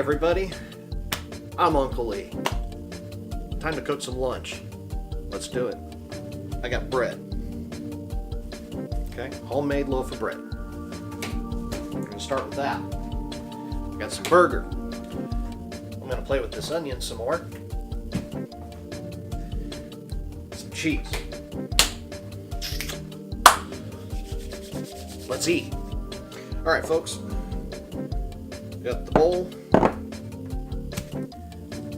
everybody, I'm Uncle Lee. Time to cook some lunch. Let's do it. I got bread. Okay, homemade loaf of bread. We're gonna start with that. I got some burger. I'm gonna play with this onion some more. Some cheese. Let's eat. All right, folks. Got the bowl.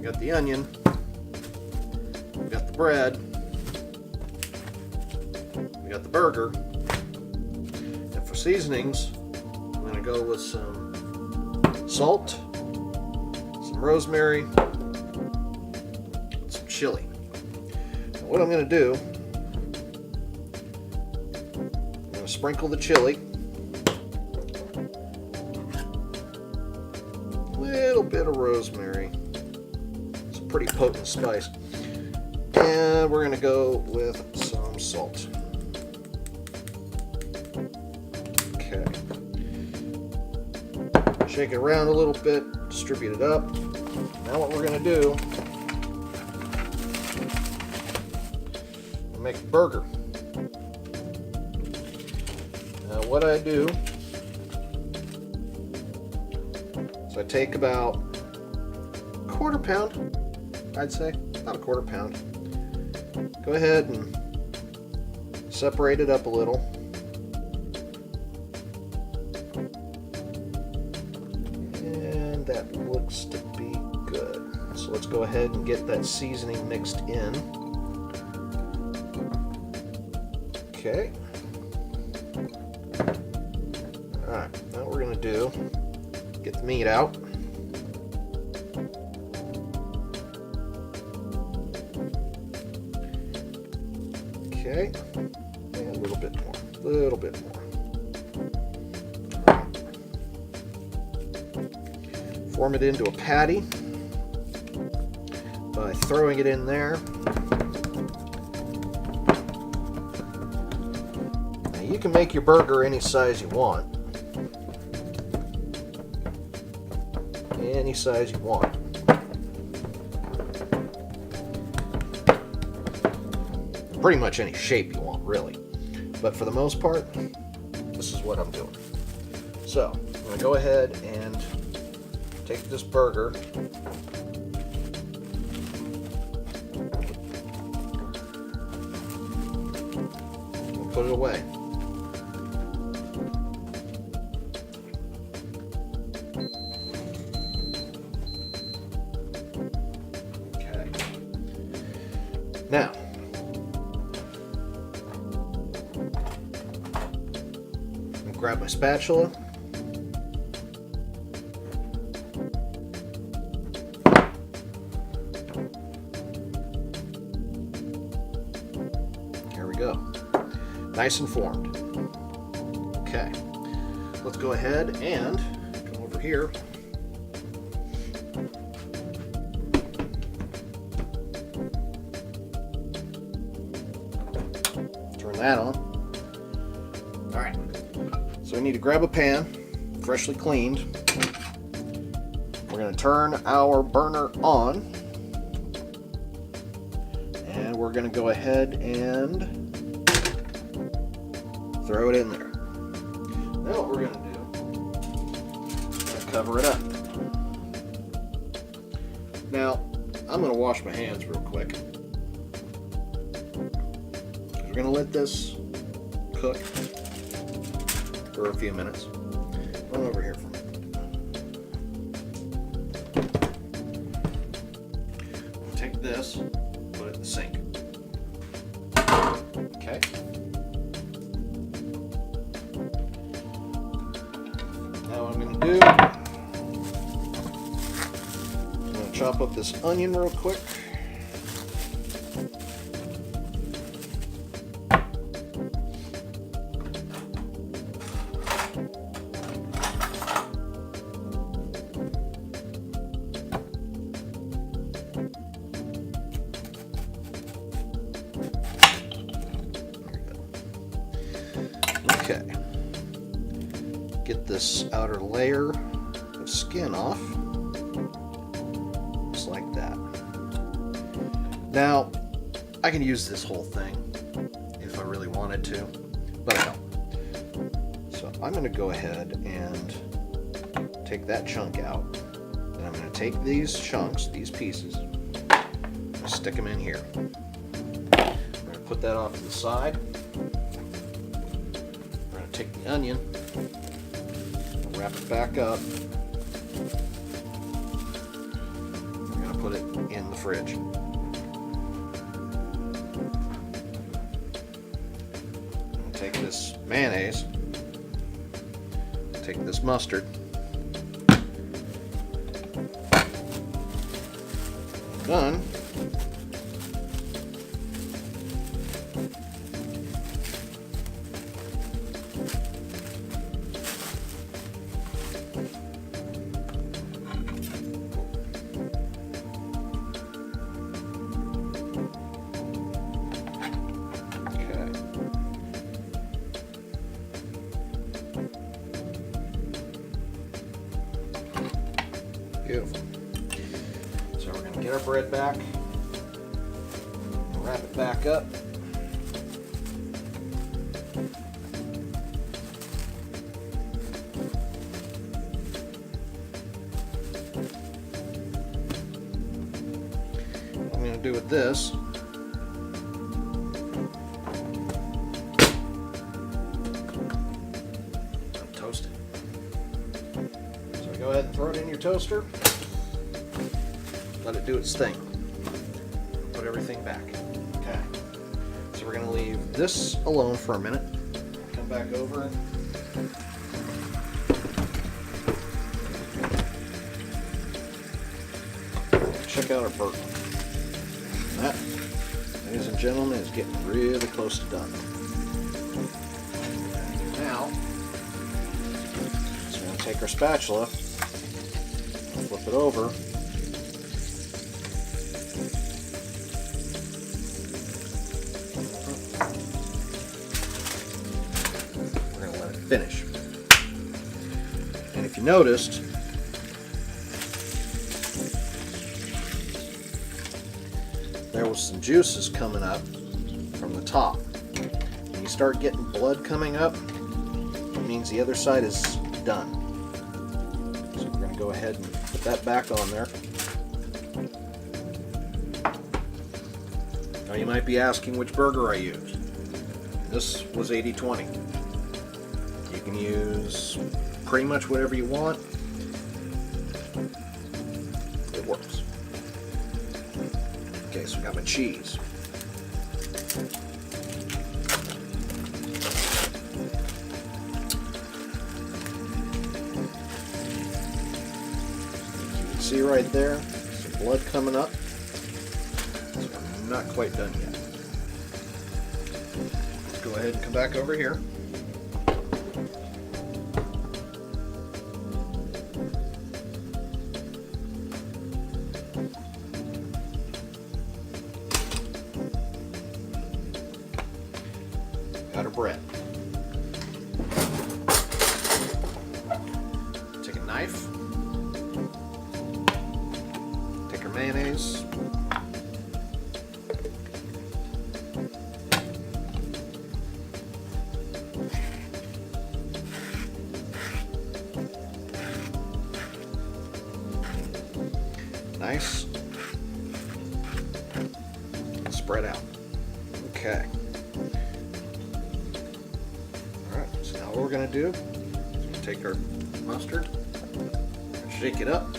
Got the onion. We got the bread. We got the burger. And for seasonings, I'm going to go with some salt, some rosemary, and some chili. Now what I'm going to do, I'm going to sprinkle the chili. A little bit of rosemary. It's a pretty potent spice. And we're going to go with some salt. Okay. Shake it around a little bit, distribute it up. Now what we're going to do, make a burger. Now what I do, so I take about a quarter pound, I'd say, about a quarter pound. Go ahead and separate it up a little. And that looks to be good. So let's go ahead and get that seasoning mixed in. Okay. Alright, now what we're going to do, get the meat out. Okay, and a little bit more, Form it into a patty by throwing it in there. Now you can make your burger any size you want. Any size you want. Pretty much any shape you want, really. But for the most part, this is what I'm doing. So, I'm going to go ahead and take this burger, and put it away. Okay. Now, grab my spatula. Here we go. Nice and formed. Okay. Let's go ahead and come over here. Turn that on. All right. So we need to grab a pan, freshly cleaned. We're going to turn our burner on. And we're going to go ahead and throw it in there. Now what we're going to do is cover it up. Now, I'm going to wash my hands real quick. We're going to let this cook for a few minutes. Run over here for a minute. Take this, put it in the sink. Okay. Now what I'm going to do, I'm going to chop up this onion real quick. Okay. Get this outer layer of skin off. Now, I can use this whole thing if I really wanted to, but I don't. So I'm going to go ahead and take that chunk out. And I'm going to take these chunks, these pieces, and stick them in here. I'm going to put that off to the side. I'm going to take the onion, wrap it back up. I'm going to put it in the fridge. Take this mayonnaise, take this mustard, done. Beautiful. So we're going to get our bread back, wrap it back up. What I'm going to do with this, toast it. So go ahead and throw it in your toaster. Let it do its thing. Put everything back. Okay. So we're going to leave this alone for a minute. Come back over and check out our burger. That, ladies and gentlemen, is getting really close to done. Now, so we're going to take our spatula, flip it over. Finish. And if you noticed, there was some juices coming up from the top. When you start getting blood coming up, it means the other side is done. So we're going to go ahead and put that back on there. Now you might be asking which burger I used. This was 80-20. You can use pretty much whatever you want. It works. Okay, so we got my cheese. You can see right there, some blood coming up. So I'm not quite done yet. Let's go ahead and come back over here. Got our bread. Take a knife. Take our mayonnaise. Nice. Spread out. Okay. So now what we're going to do is take our mustard and shake it up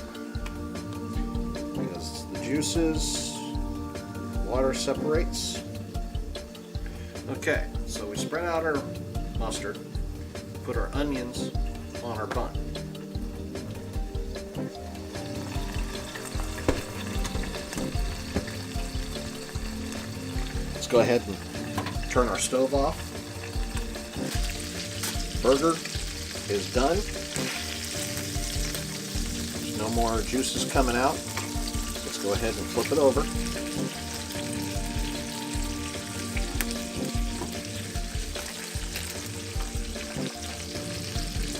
because the juices, water separates. Okay, so we spread out our mustard, put our onions on our bun. Let's go ahead and turn our stove off. Burger is done. There's no more juices coming out. Let's go ahead and flip it over.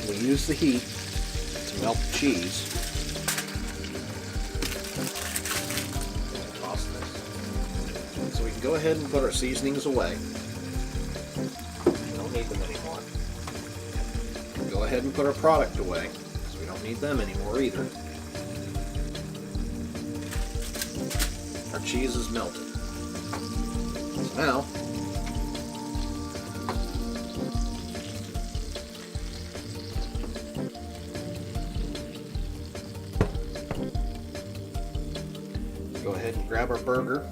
We use the heat to melt the cheese. Toss this. So we can go ahead and put our seasonings away. Don't need them anymore. Go ahead and put our product away, because we don't need them anymore either. Our cheese is melted. So now, go ahead and grab our burger,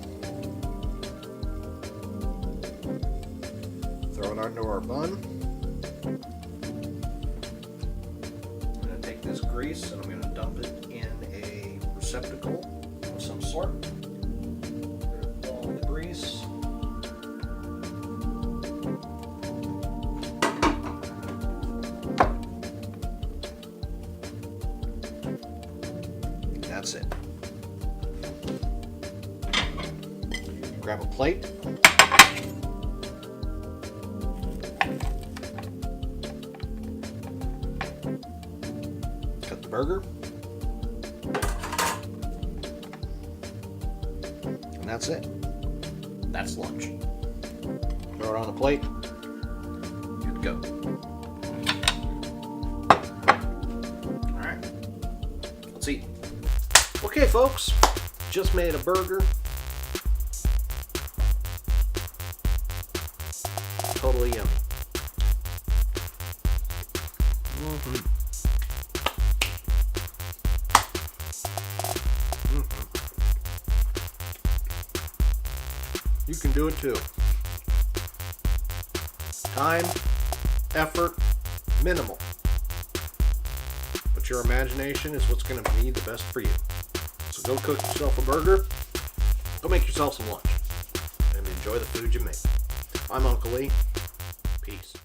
throw it onto our bun. I'm going to take this grease and I'm going to dump it in a receptacle of some sort. All the grease. That's it. Grab a plate. Cut the burger. And that's it. That's lunch. Throw it on a plate. Good to go. Alright. Let's eat. Okay, folks. Just made a burger. Totally yummy. You can do it too. Time, effort, minimal. But your imagination is what's going to be the best for you. So go cook yourself a burger. Go make yourself some lunch. And enjoy the food you make. I'm Uncle Lee. Peace.